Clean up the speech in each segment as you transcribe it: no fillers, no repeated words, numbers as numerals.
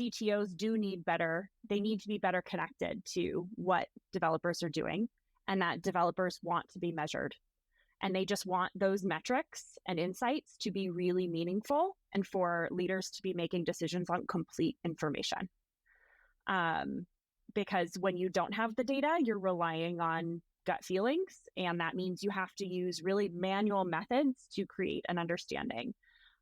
CTOs do need better, they need to be better connected to what developers are doing, and that developers want to be measured. And they just want those metrics and insights to be really meaningful and for leaders to be making decisions on complete information. Because when you don't have the data, you're relying on gut feelings, and that means you have to use really manual methods to create an understanding.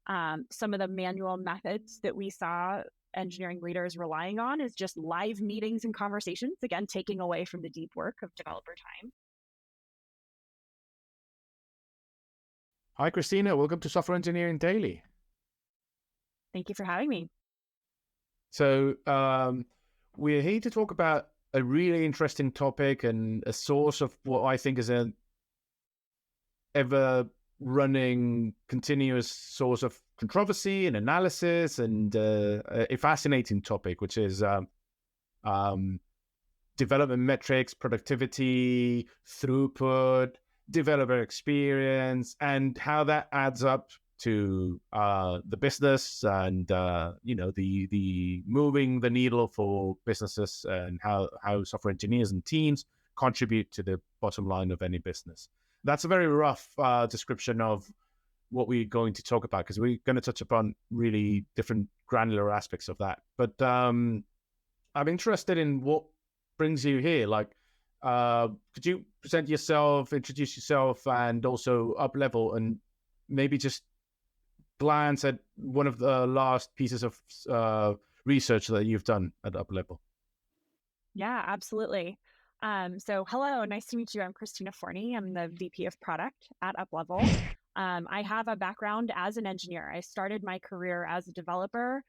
Some of the manual methods that we saw engineering leaders relying on is just live meetings and conversations, again, taking away from the deep work of developer time. Hi, Christina. Welcome to Software Engineering Daily. Thank you for having me. So we're here to talk about a really interesting topic and a source of what I think is an ever-running, continuous source of controversy and analysis, and a fascinating topic, which is development metrics, productivity, throughput, developer experience, and how that adds up to the business and the moving the needle for businesses, and how software engineers and teams contribute to the bottom line of any business. That's a very rough description of what we're going to talk about, because we're going to touch upon really different granular aspects of that. But I'm interested in what brings you here. Like, could you present yourself, introduce yourself, and also Uplevel, and maybe just glance at one of the last pieces of research that you've done at Uplevel? Yeah, absolutely. So hello, nice to meet you. I'm Christina Forney. I'm the VP of Product at Uplevel. I have a background as an engineer. I started my career as a developer,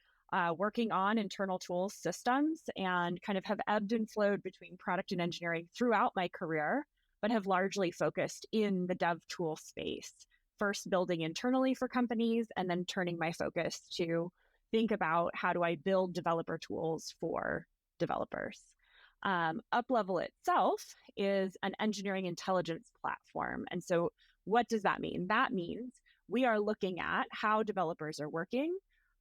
working on internal tools systems, and kind of have ebbed and flowed between product and engineering throughout my career, but have largely focused in the dev tool space, first building internally for companies and then turning my focus to think about how do I build developer tools for developers. Uplevel itself is an engineering intelligence platform. And so what does that mean? That means we are looking at how developers are working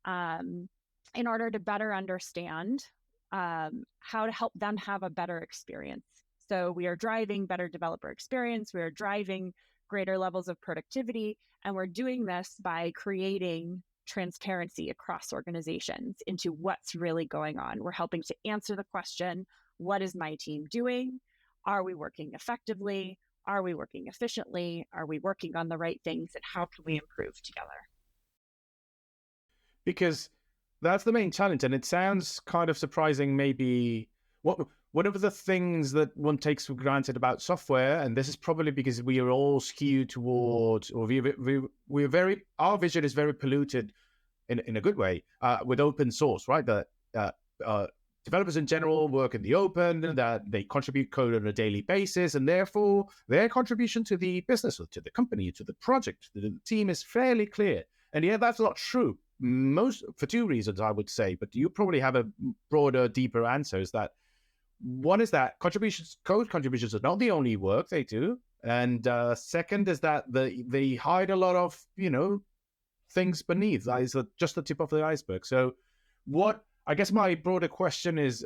in order to better understand how to help them have a better experience. So we are driving better developer experience, we are driving greater levels of productivity, and we're doing this by creating transparency across organizations into what's really going on. We're helping to answer the question, what is my team doing? Are we working effectively? Are we working efficiently? Are we working on the right things? And how can we improve together? Because that's the main challenge. And it sounds kind of surprising, maybe, one of the things that one takes for granted about software, and this is probably because we are all skewed towards, or our vision is very polluted in a good way, with open source, right? That developers in general work in the open, that they contribute code on a daily basis, and therefore their contribution to the business, or to the company, to the project, to the team is fairly clear. And yet that's not true. For two reasons, I would say, but you probably have a broader, deeper answer. Is that one is that code contributions are not the only work they do, and second is that they hide a lot of things beneath. That is just the tip of the iceberg. So, I guess my broader question is,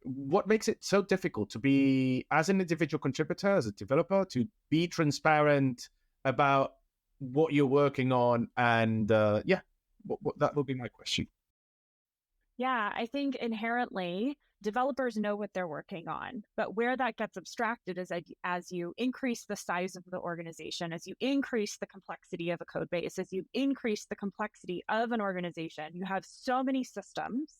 what makes it so difficult to be, as an individual contributor, as a developer, to be transparent about what you're working on? And that will be my question. Yeah, I think inherently developers know what they're working on, but where that gets abstracted is as you increase the size of the organization, as you increase the complexity of a code base, as you increase the complexity of an organization, you have so many systems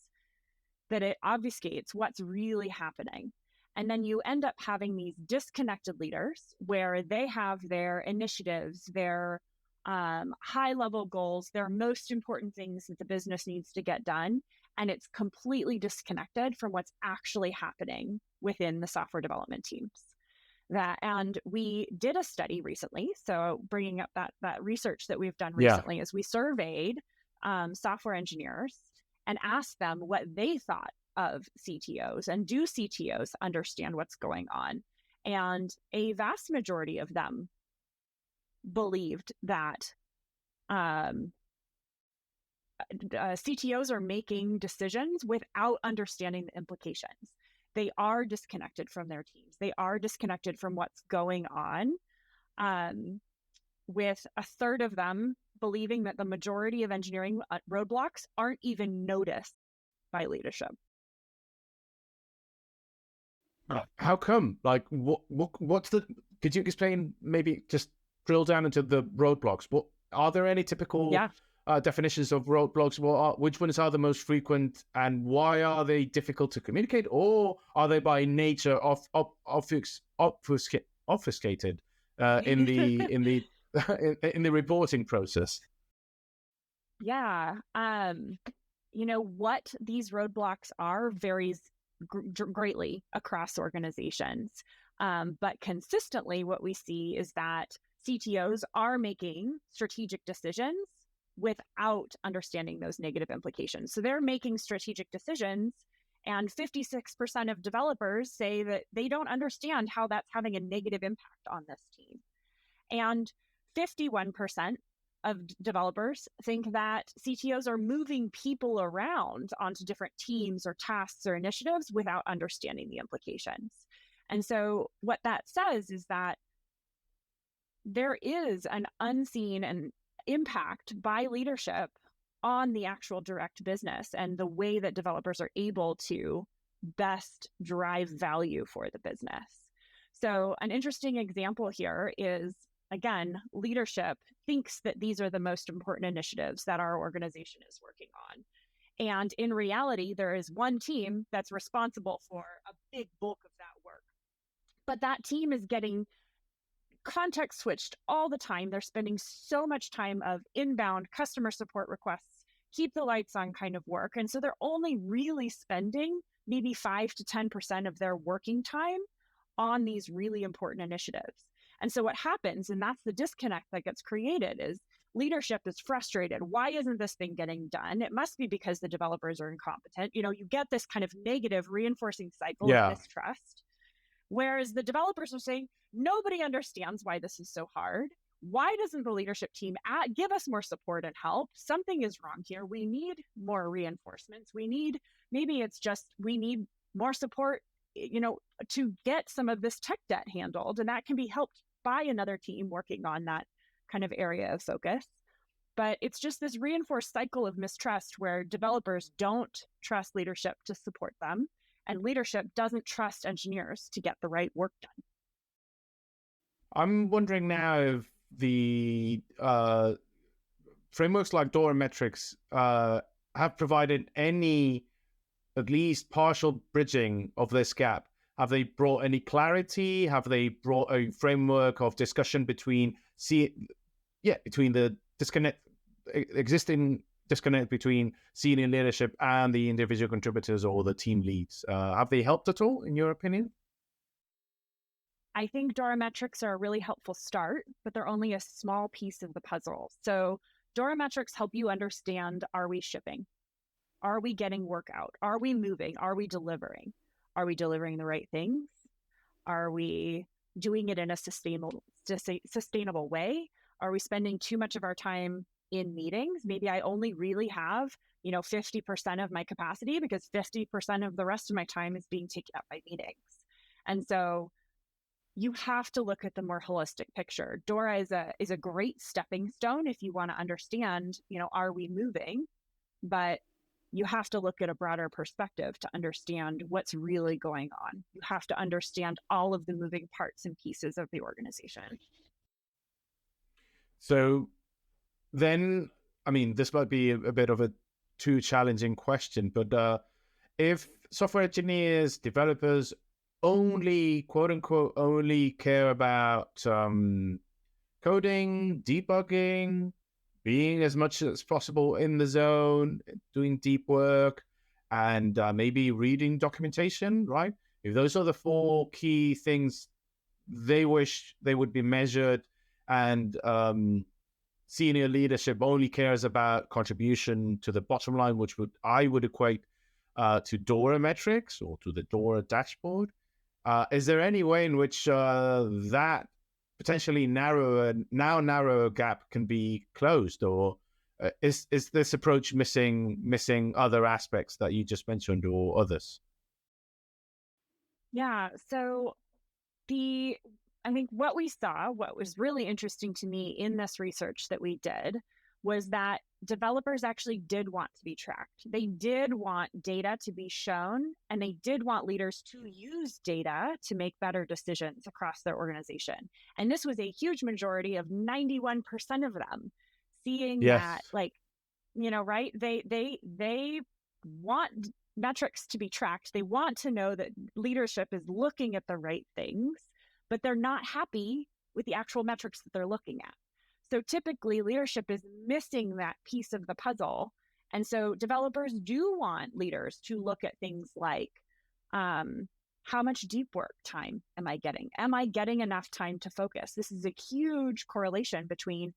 that it obfuscates what's really happening. And then you end up having these disconnected leaders where they have their initiatives, their high-level goals, their most important things that the business needs to get done, and it's completely disconnected from what's actually happening within the software development teams. And we did a study recently, so bringing up that research that we've done recently, is we surveyed software engineers and asked them what they thought of CTOs, and do CTOs understand what's going on? And a vast majority of them believed that CTOs are making decisions without understanding the implications. They are disconnected from their teams. They are disconnected from what's going on, with a third of them believing that the majority of engineering roadblocks aren't even noticed by leadership. How come? Like, what's the? Could you explain? Maybe just drill down into the roadblocks. What are there any typical Yeah. definitions of roadblocks? Which ones are the most frequent, and why are they difficult to communicate, or are they by nature obfuscated in the in the reporting process? Yeah. What these roadblocks are varies greatly across organizations. But consistently, what we see is that CTOs are making strategic decisions without understanding those negative implications. So they're making strategic decisions, and 56% of developers say that they don't understand how that's having a negative impact on this team. And 51% of developers think that CTOs are moving people around onto different teams or tasks or initiatives without understanding the implications. And so what that says is that there is an unseen and impact by leadership on the actual direct business and the way that developers are able to best drive value for the business. So an interesting example here is, again, leadership thinks that these are the most important initiatives that our organization is working on. And in reality, there is one team that's responsible for a big bulk of that work. But that team is getting context switched all the time. They're spending so much time of inbound customer support requests, keep the lights on kind of work. And so they're only really spending maybe 5 to 10% of their working time on these really important initiatives. And so what happens, and that's the disconnect that gets created, is leadership is frustrated. Why isn't this thing getting done? It must be because the developers are incompetent. You get this kind of negative reinforcing cycle of Yeah. mistrust. Whereas the developers are saying, nobody understands why this is so hard. Why doesn't the leadership team give us more support and help? Something is wrong here. We need more reinforcements. We need more support, to get some of this tech debt handled. And that can be helped by another team working on that kind of area of focus. But it's just this reinforced cycle of mistrust where developers don't trust leadership to support them, and leadership doesn't trust engineers to get the right work done. I'm wondering now if the frameworks like Dora metrics have provided any, at least partial bridging of this gap. Have they brought any clarity? Have they brought a framework of discussion between the existing disconnect between senior leadership and the individual contributors or the team leads? Have they helped at all, in your opinion? I think Dora metrics are a really helpful start, but they're only a small piece of the puzzle. So Dora metrics help you understand, are we shipping? Are we getting work out? Are we moving? Are we delivering? Are we delivering the right things? Are we doing it in a sustainable way? Are we spending too much of our time in meetings? Maybe I only really have, 50% of my capacity because 50% of the rest of my time is being taken up by meetings. And so you have to look at the more holistic picture. Dora is a great stepping stone if you want to understand, are we moving? But you have to look at a broader perspective to understand what's really going on. You have to understand all of the moving parts and pieces of the organization. So then, this might be a bit of a too challenging question, but if software engineers, developers only, quote unquote, only care about coding, debugging, being as much as possible in the zone, doing deep work, and maybe reading documentation, right? If those are the 4 key things they wish they would be measured, and senior leadership only cares about contribution to the bottom line, which I would equate to Dora metrics or to the Dora dashboard. Is there any way in which that potentially narrower gap can be closed, or Is this approach missing other aspects that you just mentioned or others? Yeah. So the I think what we saw, what was really interesting to me in this research that we did, was that developers actually did want to be tracked. They did want data to be shown, and they did want leaders to use data to make better decisions across their organization. And this was a huge majority of 91% of them seeing that, Yes. like, right? They want metrics to be tracked. They want to know that leadership is looking at the right things, but they're not happy with the actual metrics that they're looking at. So typically leadership is missing that piece of the puzzle. And so developers do want leaders to look at things like, how much deep work time am I getting? Am I getting enough time to focus? This is a huge correlation between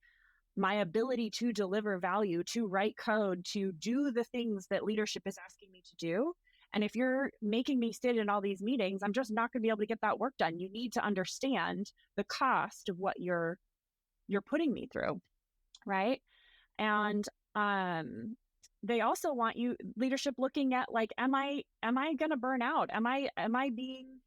my ability to deliver value, to write code, to do the things that leadership is asking me to do. And if you're making me sit in all these meetings, I'm just not going to be able to get that work done. You need to understand the cost of what you're putting me through, right? And they also want you leadership looking at, like, am I going to burn out? Am I being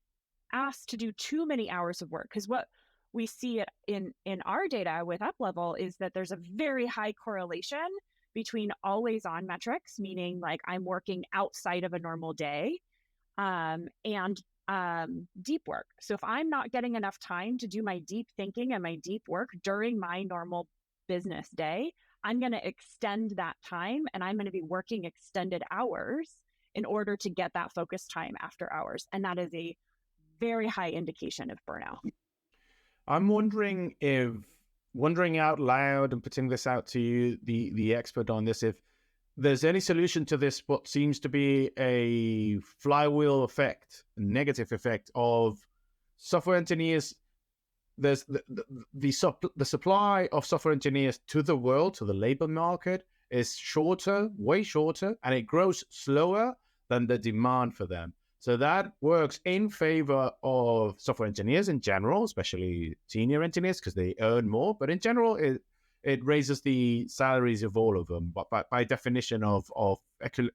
asked to do too many hours of work? Because what we see in our data with Uplevel is that there's a very high correlation between always on metrics, meaning like I'm working outside of a normal day, and deep work. So if I'm not getting enough time to do my deep thinking and my deep work during my normal business day, I'm going to extend that time, and I'm going to be working extended hours in order to get that focus time after hours. And that is a very high indication of burnout. I'm wondering out loud and putting this out to you, the expert on this, if there's any solution to this, what seems to be a flywheel effect, a negative effect of software engineers. There's the supply of software engineers to the world, to the labor market, is shorter, way shorter, and it grows slower than the demand for them. So that works in favor of software engineers in general, especially senior engineers, because they earn more. But in general, it raises the salaries of all of them, but by definition of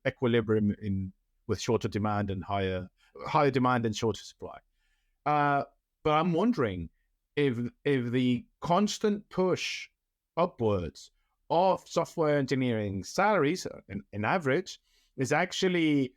equilibrium in with shorter demand and higher demand and shorter supply. Uh, but I'm wondering if the constant push upwards of software engineering salaries in average is actually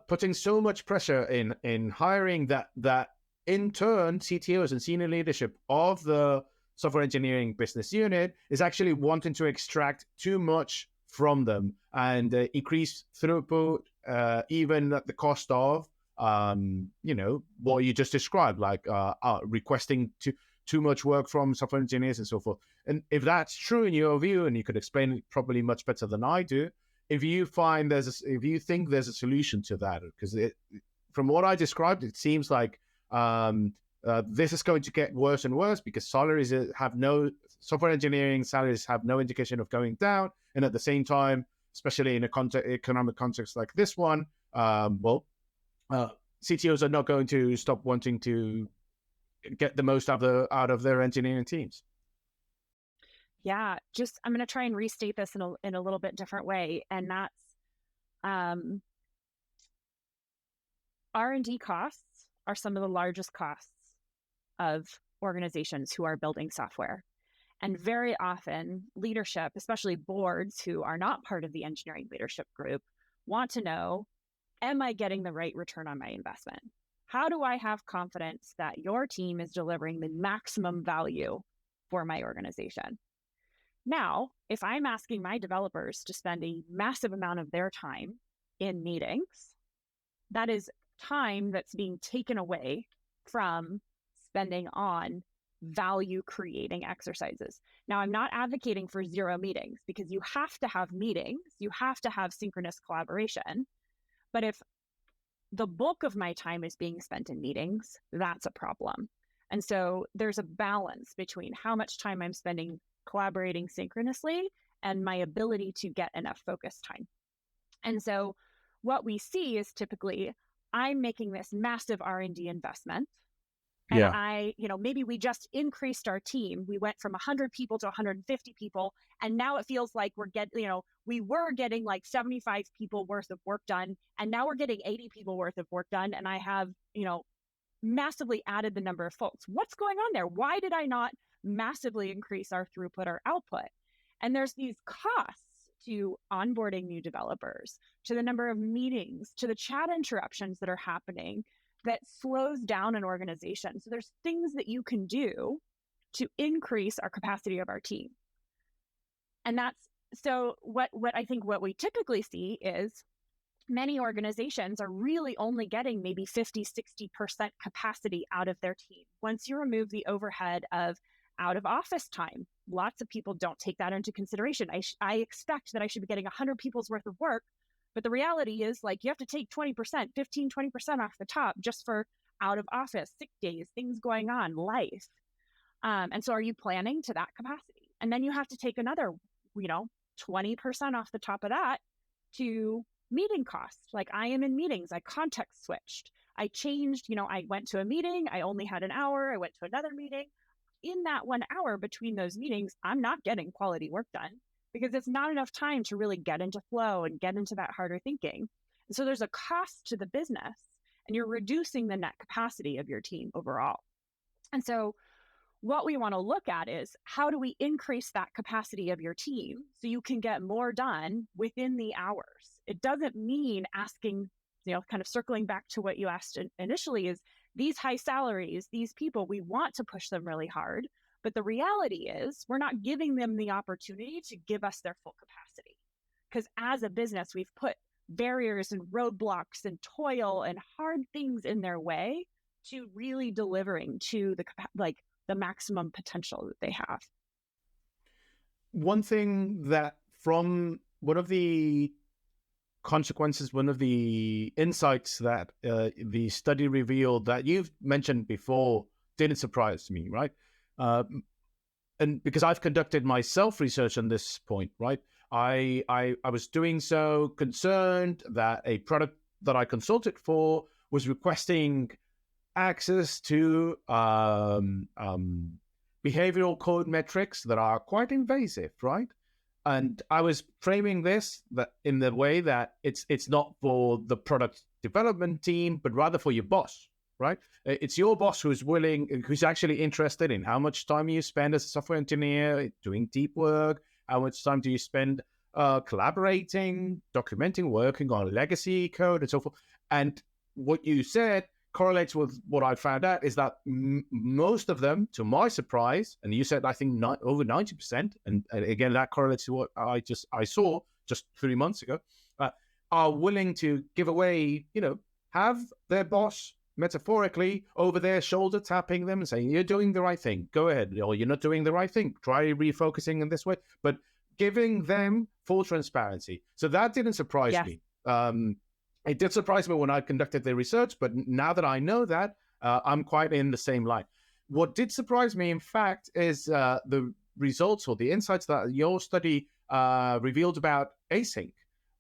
putting so much pressure in hiring that in turn CTOs and senior leadership of the software engineering business unit is actually wanting to extract too much from them and increase throughput, even at the cost of what you just described, like requesting too much work from software engineers and so forth. And if that's true in your view, and you could explain it probably much better than I do, if you think there's a solution to that, because from what I described, it seems like this is going to get worse and worse because software engineering salaries have no indication of going down, and at the same time, especially in a economic context like this one, CTOs are not going to stop wanting to get the most out of their engineering teams. Yeah, just I'm going to try and restate this in a little bit different way, and that's R&D costs are some of the largest costs of organizations who are building software. And very often, leadership, especially boards who are not part of the engineering leadership group, want to know, am I getting the right return on my investment? How do I have confidence that your team is delivering the maximum value for my organization? Now, if I'm asking my developers to spend a massive amount of their time in meetings, that is time that's being taken away from spending on value creating exercises. Now, I'm not advocating for zero meetings because you have to have meetings, you have to have synchronous collaboration. But if the bulk of my time is being spent in meetings, that's a problem. And so there's a balance between how much time I'm spending collaborating synchronously and my ability to get enough focus time. And so what we see is typically I'm making this massive R&D investment, And Yeah. maybe we just increased our team. We went from 100 people to 150 people. And now it feels like we were getting like 75 people worth of work done. And now we're getting 80 people worth of work done. And I have, massively added the number of folks. What's going on there? Why did I not massively increase our throughput or output? And there's these costs to onboarding new developers, to the number of meetings, to the chat interruptions that are happening that slows down an organization. So there's things that you can do to increase our capacity of our team. And that's so what I think what we typically see is many organizations are really only getting maybe 50-60% capacity out of their team. Once you remove the overhead of out of office time, lots of people don't take that into consideration. I expect that I should be getting 100 people's worth of work, but the reality is like you have to take 20%, 15-20% off the top just for out of office, sick days, things going on, life. And so are you planning to that capacity? And then you have to take another, 20% off the top of that to meeting costs. Like I am in meetings, I context switched. I changed, I went to a meeting, I only had an hour, I went to another meeting. In that 1 hour between those meetings, I'm not getting quality work done because it's not enough time to really get into flow and get into that harder thinking. And so there's a cost to the business and you're reducing the net capacity of your team overall. And so what we want to look at is how do we increase that capacity of your team so you can get more done within the hours? It doesn't mean asking, kind of circling back to what you asked initially is these high salaries, these people, we want to push them really hard. But the reality is we're not giving them the opportunity to give us their full capacity. Because as a business, we've put barriers and roadblocks and toil and hard things in their way to really delivering to the maximum potential that they have. One thing that from one of the consequences, one of the insights that the study revealed that you've mentioned before didn't surprise me, right? And because I've conducted my self-research on this point, right? I was doing so concerned that a product that I consulted for was requesting access to behavioral code metrics that are quite invasive, right? And I was framing this that in the way that it's not for the product development team, but rather for your boss, right? It's your boss who's actually interested in how much time you spend as a software engineer doing deep work, how much time do you spend collaborating, documenting, working on legacy code, and so forth. And what you said correlates with what I found out is that most of them, to my surprise, and you said I think over 90%, and again that correlates to what I saw just 3 months ago, are willing to give away, have their boss metaphorically over their shoulder tapping them and saying you're doing the right thing, go ahead, or you're not doing the right thing, try refocusing in this way, but giving them full transparency. So that didn't surprise Yes. me. It did surprise me when I conducted the research, but now that I know that, I'm quite in the same line. What did surprise me, in fact, is the results or the insights that your study revealed about async.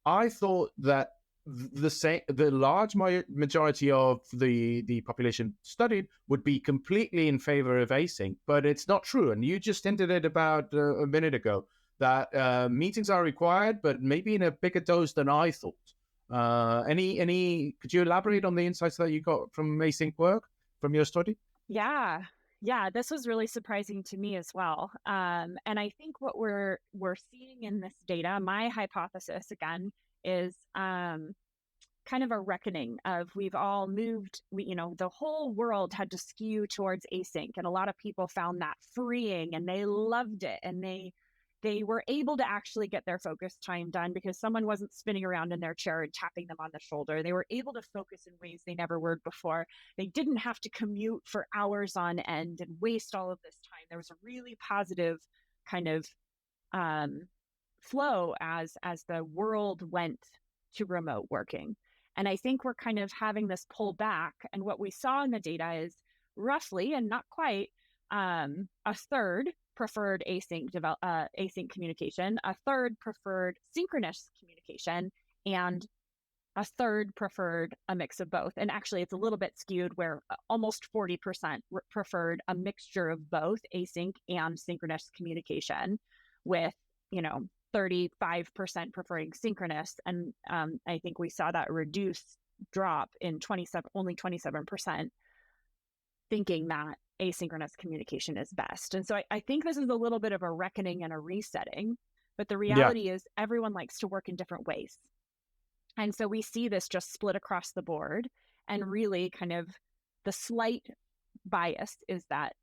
I thought that the large majority of the population studied would be completely in favor of async, but it's not true. And you just hinted it about a minute ago that meetings are required, but maybe in a bigger dose than I thought. Could you elaborate on the insights that you got from async work from your study? Yeah. Yeah, this was really surprising to me as well. And I think what we're seeing in this data, my hypothesis again, is kind of a reckoning of we've all moved, the whole world had to skew towards async, and a lot of people found that freeing and they loved it, and they were able to actually get their focus time done because someone wasn't spinning around in their chair and tapping them on the shoulder. They were able to focus in ways they never were before. They didn't have to commute for hours on end and waste all of this time. There was a really positive kind of flow as the world went to remote working. And I think we're kind of having this pull back. And what we saw in the data is roughly, and not quite, a third preferred async communication, a third preferred synchronous communication, and A third preferred a mix of both. And actually, it's a little bit skewed where almost 40% preferred a mixture of both async and synchronous communication, with, 35% preferring synchronous. And I think we saw that drop in only 27% thinking that asynchronous communication is best. And so I think this is a little bit of a reckoning and a resetting, but the Yeah. reality is everyone likes to work in different ways. And so we see this just split across the board. And really, kind of the slight bias is that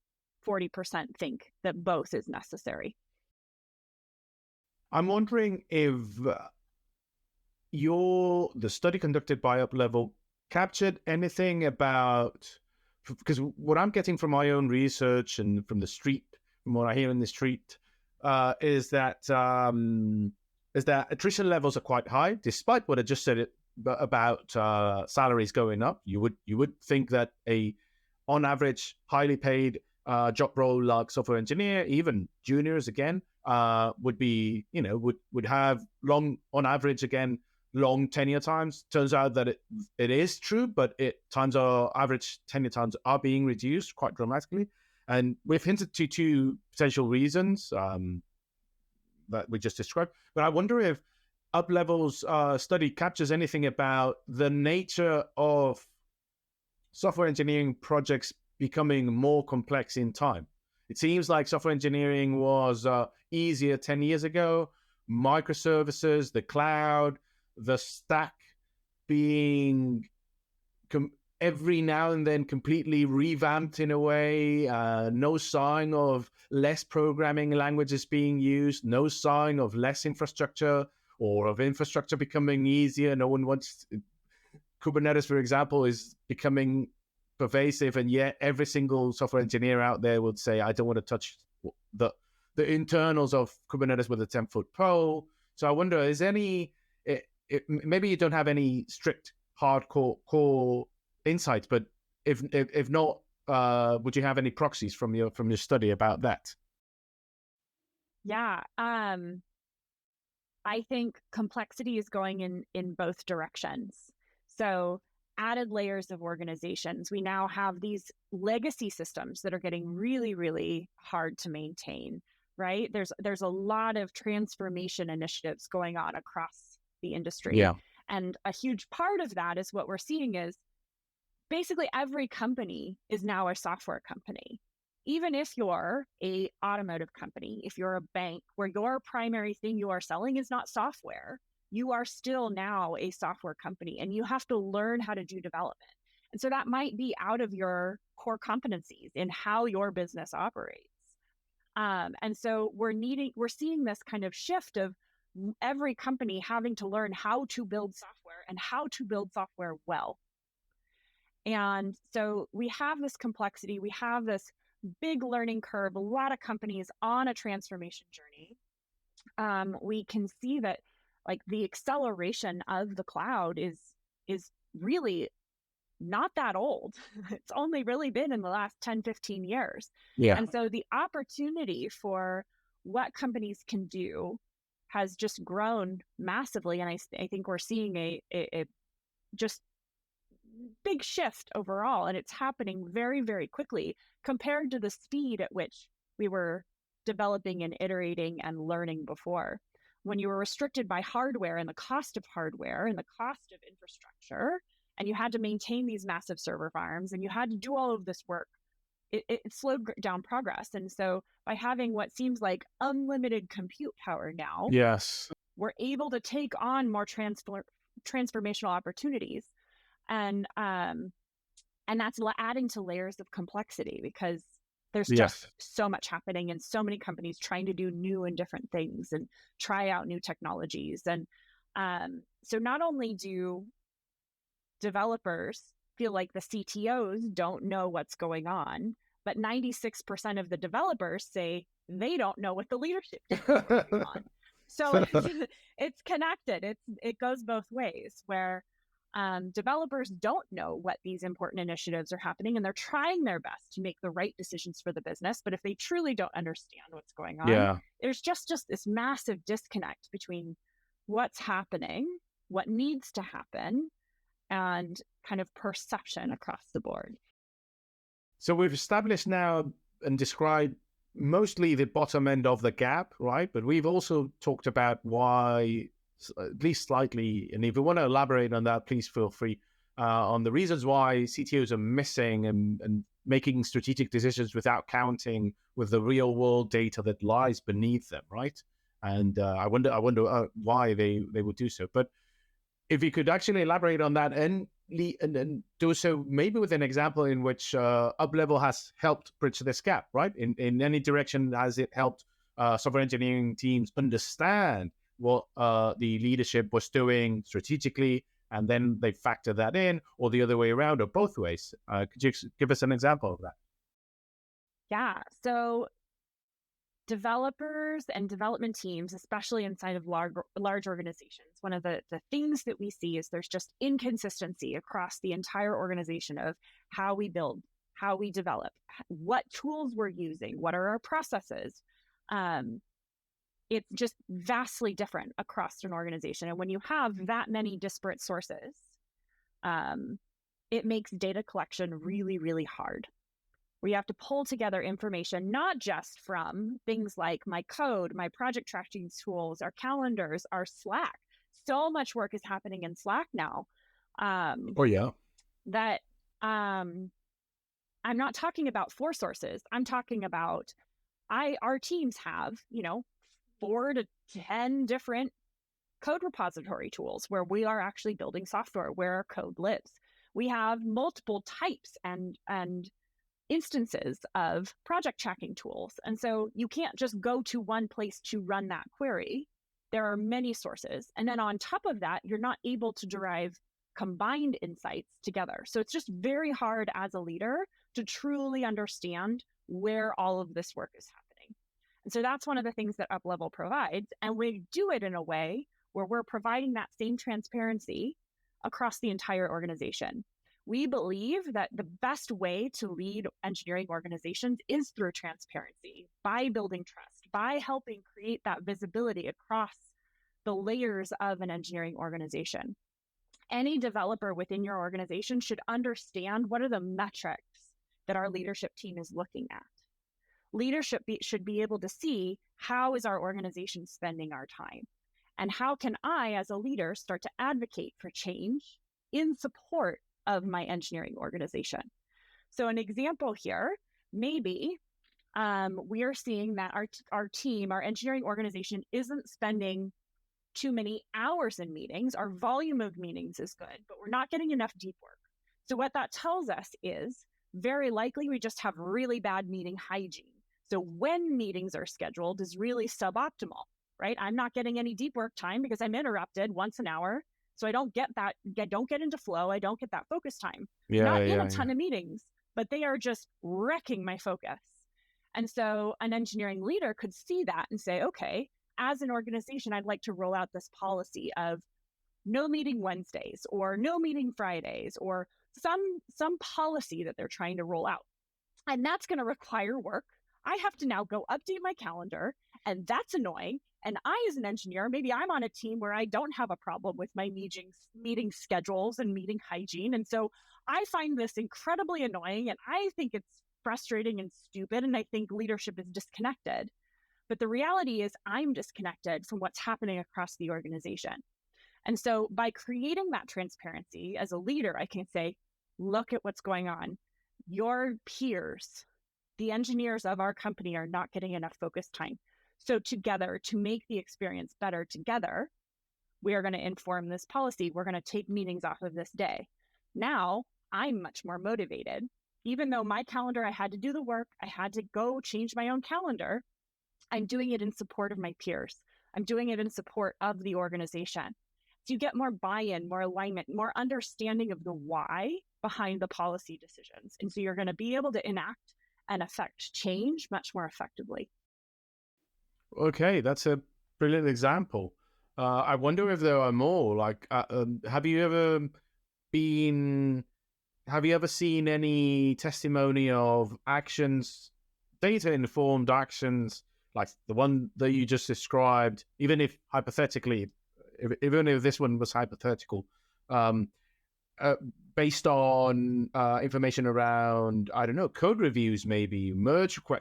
40% think that both is necessary. I'm wondering if the study conducted by Uplevel captured anything about, because what I'm getting from my own research and from the street, from what I hear in the street, is that attrition levels are quite high, despite what I just said about salaries going up. You would think that on average, highly paid job role like software engineer, even juniors again, would be, would have on average again, long tenure times. Turns out that it is true, but average tenure times are being reduced quite dramatically. And we've hinted to two potential reasons that we just described. But I wonder if Uplevel's study captures anything about the nature of software engineering projects becoming more complex in time. It seems like software engineering was easier 10 years ago. Microservices, the cloud, the stack being every now and then completely revamped in a way. No sign of less programming languages being used. No sign of less infrastructure or of infrastructure becoming easier. No one wants Kubernetes, for example, is becoming pervasive, and yet every single software engineer out there would say, I don't want to touch the internals of Kubernetes with a 10-foot pole. So I wonder, maybe you don't have any strict hardcore core insights, but if not, would you have any proxies from your study about that? Yeah. I think complexity is going in both directions. So added layers of organizations. We now have these legacy systems that are getting really, really hard to maintain, right? There's a lot of transformation initiatives going on across the industry. Yeah. And a huge part of that is what we're seeing is basically every company is now a software company. Even if you're a automotive company, if you're a bank where your primary thing you are selling is not software, you are still now a software company, and you have to learn how to do development. And so that might be out of your core competencies in how your business operates. And so we're seeing this kind of shift of every company having to learn how to build software and how to build software well. And so we have this complexity, we have this big learning curve, a lot of companies on a transformation journey. We can see that like the acceleration of the cloud is really not that old. It's only really been in the last 10, 15 years. Yeah. And so the opportunity for what companies can do has just grown massively. And I think we're seeing a just big shift overall, and it's happening very, very quickly compared to the speed at which we were developing and iterating and learning before. When you were restricted by hardware and the cost of hardware and the cost of infrastructure, and you had to maintain these massive server farms and you had to do all of this work, it slowed down progress. And so by having what seems like unlimited compute power now, Yes. we're able to take on more transformational opportunities. And that's adding to layers of complexity because there's just so much happening and so many companies trying to do new and different things and try out new technologies. And so not only do developers feel like the CTOs don't know what's going on, but 96% of the developers say they don't know what the leadership team is working on. So it's connected. It goes both ways, where developers don't know what these important initiatives are happening, and they're trying their best to make the right decisions for the business. But if they truly don't understand what's going on, there's just this massive disconnect between what's happening, what needs to happen, and kind of perception across the board. So we've established now and described mostly the bottom end of the gap, right? But we've also talked about why, at least slightly, and if you want to elaborate on that, please feel free, on the reasons why CTOs are missing and making strategic decisions without counting with the real world data that lies beneath them, right? And I wonder why they would do so. But if you could actually elaborate on that and do so maybe with an example in which Uplevel has helped bridge this gap, right? In any direction, has it helped software engineering teams understand what the leadership was doing strategically, and then they factor that in, or the other way around, or both ways? Could you give us an example of that? Yeah. So developers and development teams, especially inside of large organizations, one of the things that we see is there's just inconsistency across the entire organization of how we build, how we develop, what tools we're using, what are our processes. It's just vastly different across an organization. And when you have that many disparate sources, it makes data collection really, really hard. We have to pull together information, not just from things like my code, my project tracking tools, our calendars, our Slack. So much work is happening in Slack now Oh, yeah. that I'm not talking about 4 sources. I'm talking about our teams have, 4 to 10 different code repository tools where we are actually building software, where our code lives. We have multiple types and instances of project tracking tools. And so you can't just go to one place to run that query. There are many sources. And then on top of that, you're not able to derive combined insights together. So it's just very hard as a leader to truly understand where all of this work is happening. And so that's one of the things that Uplevel provides. And we do it in a way where we're providing that same transparency across the entire organization. We believe that the best way to lead engineering organizations is through transparency, by building trust, by helping create that visibility across the layers of an engineering organization. Any developer within your organization should understand what are the metrics that our leadership team is looking at. Leadership should be able to see, how is our organization spending our time? And how can I, as a leader, start to advocate for change in support of my engineering organization? So an example here, maybe we are seeing that our team, our engineering organization, isn't spending too many hours in meetings. Our volume of meetings is good, but we're not getting enough deep work. So what that tells us is very likely we just have really bad meeting hygiene. So when meetings are scheduled is really suboptimal, right? I'm not getting any deep work time because I'm interrupted once an hour. So I don't get that, don't get into flow. I don't get that focus time. Not in a ton of meetings, but they are just wrecking my focus. And so an engineering leader could see that and say, okay, as an organization, I'd like to roll out this policy of no meeting Wednesdays or no meeting Fridays, or some policy that they're trying to roll out. And that's going to require work. I have to now go update my calendar, and that's annoying. And I, as an engineer, maybe I'm on a team where I don't have a problem with my meeting schedules and meeting hygiene. And so I find this incredibly annoying, and I think it's frustrating and stupid. And I think leadership is disconnected. But the reality is I'm disconnected from what's happening across the organization. And so by creating that transparency as a leader, I can say, look at what's going on. Your peers, the engineers of our company, are not getting enough focus time. So together, to make the experience better together, we are going to inform this policy. We're going to take meetings off of this day. Now I'm much more motivated. Even though my calendar, I had to do the work, I had to go change my own calendar, I'm doing it in support of my peers. I'm doing it in support of the organization. So you get more buy-in, more alignment, more understanding of the why behind the policy decisions. And so you're going to be able to enact and affect change much more effectively. Okay, that's a brilliant example. I wonder if there are more. Like, have you ever seen any testimony of actions, data-informed actions, like the one that you just described, even if hypothetically even if this one was hypothetical, um, uh, based on information around, I don't know, code reviews, maybe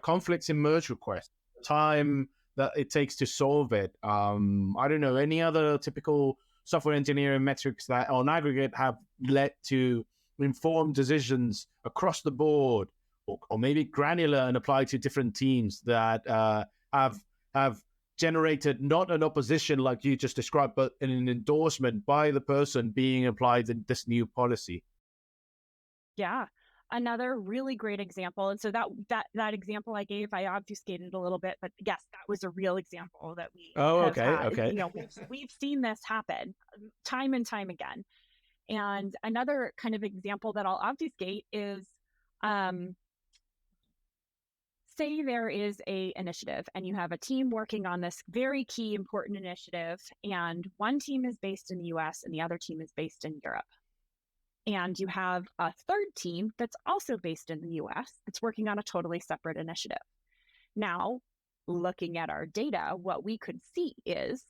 conflicts in merge requests, time that it takes to solve it. I don't know, any other typical software engineering metrics that on aggregate have led to informed decisions across the board, or maybe granular and applied to different teams that have generated not an opposition like you just described, but an endorsement by the person being applied in this new policy. Yeah. Another really great example. And so that example I gave, I obfuscated a little bit, but yes, that was a real example that we Oh, have okay, had. okay. We've seen this happen time and time again. And another kind of example that I'll obfuscate is, say there is a initiative and you have a team working on this very key important initiative, and one team is based in the US and the other team is based in Europe. And you have a third team that's also based in the US that's working on a totally separate initiative. Now, looking at our data, what we could see is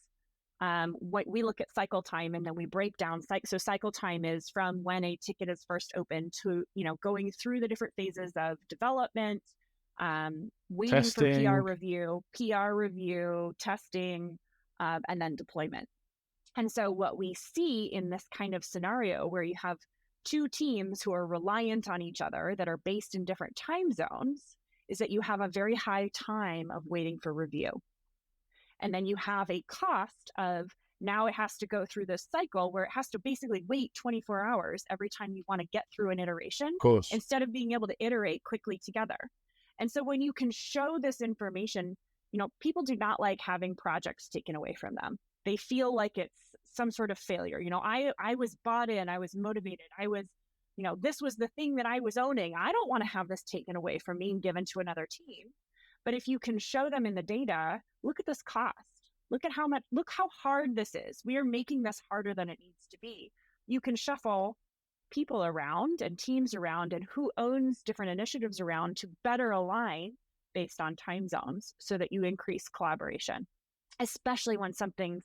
what we look at cycle time, and then we break down. So cycle time is from when a ticket is first opened to, going through the different phases of development, waiting for Testing. PR review, testing, and then deployment. And so what we see in this kind of scenario where you have two teams who are reliant on each other that are based in different time zones is that you have a very high time of waiting for review. And then you have a cost of now it has to go through this cycle where it has to basically wait 24 hours every time you want to get through an iteration, Of course. instead of being able to iterate quickly together. And so when you can show this information, people do not like having projects taken away from them. They feel like it's some sort of failure. I was bought in, I was motivated, this was the thing that I was owning. I don't want to have this taken away from me and given to another team. But if you can show them in the data, look at this cost. Look how hard this is. We are making this harder than it needs to be. You can shuffle people around and teams around and who owns different initiatives around to better align based on time zones so that you increase collaboration, especially when something's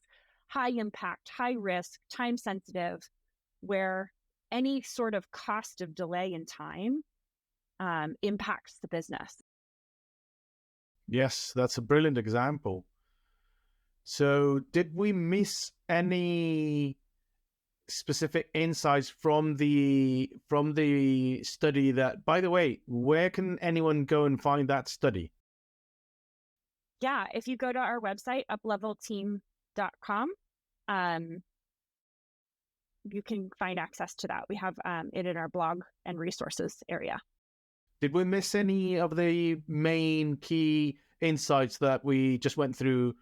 high impact, high risk, time sensitive, where any sort of cost of delay in time impacts the business. Yes, that's a brilliant example. So did we miss any specific insights from the study? That, by the way, where can anyone go and find that study? Yeah, if you go to our website, uplevelteam.com, you can find access to that. We have it in our blog and resources area. Did we miss any of the main key insights that we just went through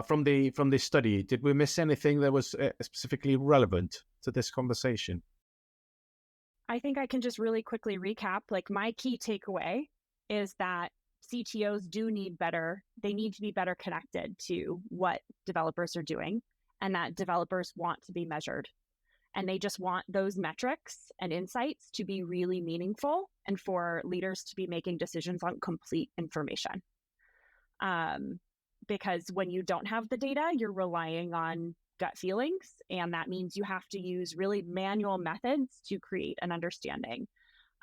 from this study? Did we miss anything that was specifically relevant to this conversation? I think I can just really quickly recap. Like, my key takeaway is that CTOs they need to be better connected to what developers are doing, and that developers want to be measured. And they just want those metrics and insights to be really meaningful and for leaders to be making decisions on complete information. Because when you don't have the data, you're relying on gut feelings, and that means you have to use really manual methods to create an understanding.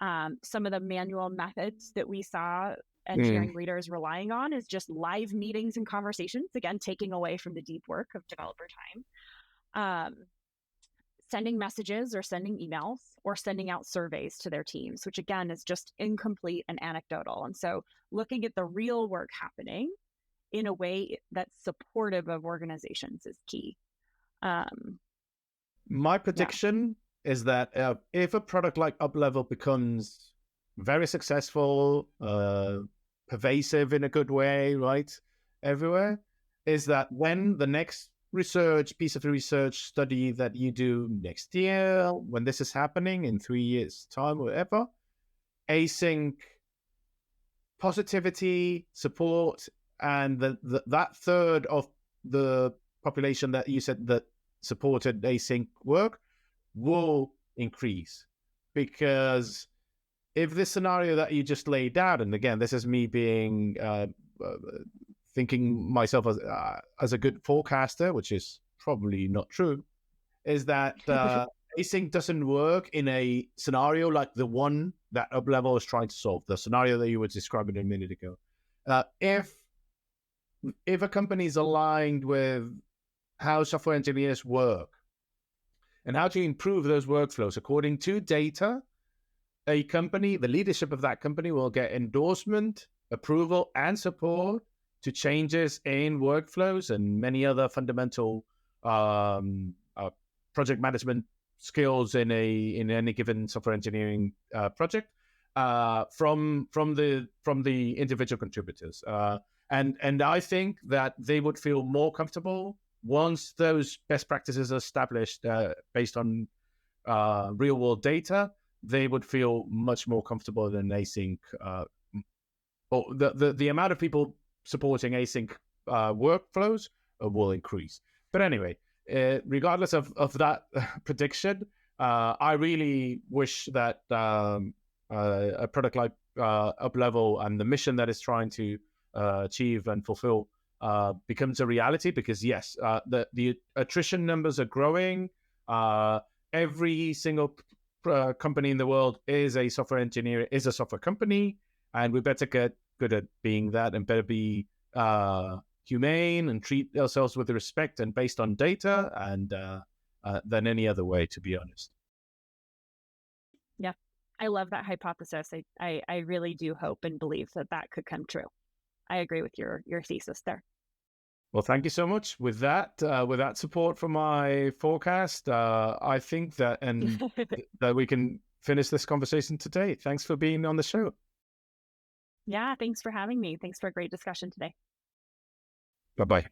Some of the manual methods that we saw engineering leaders relying on is just live meetings and conversations, again, taking away from the deep work of developer time. Sending messages or sending emails or sending out surveys to their teams, which again is just incomplete and anecdotal. And so looking at the real work happening in a way that's supportive of organizations is key. My prediction is that if a product like Uplevel becomes very successful, pervasive in a good way, right, everywhere, is that when the next piece of research study that you do next year, when this is happening in 3 years' time or whatever, async positivity, support, and that third of the population that you said that supported async work will increase. Because if this scenario that you just laid out, and again, this is me being thinking myself as a good forecaster, which is probably not true, is that async doesn't work in a scenario like the one that Uplevel is trying to solve, the scenario that you were describing a minute ago. If a company is aligned with how software engineers work and how to improve those workflows according to data, a company, the leadership of that company will get endorsement, approval, and support to changes in workflows and many other fundamental project management skills in any given software engineering project from the individual contributors. And I think that they would feel more comfortable once those best practices are established based on real world data. They would feel much more comfortable than async. Or the amount of people supporting async workflows will increase. But anyway, regardless of that prediction, I really wish that a product like Uplevel and the mission that it's trying to achieve and fulfill becomes a reality, because yes, the attrition numbers are growing. Every single company in the world is a software engineer, is a software company, and we better get good at being that and better be humane and treat ourselves with respect and based on data and than any other way, to be honest. Yeah, I love that hypothesis. I really do hope and believe that that could come true. I agree with your thesis there. Well, thank you so much. With that support for my forecast, I think that that we can finish this conversation today. Thanks for being on the show. Yeah, thanks for having me. Thanks for a great discussion today. Bye bye.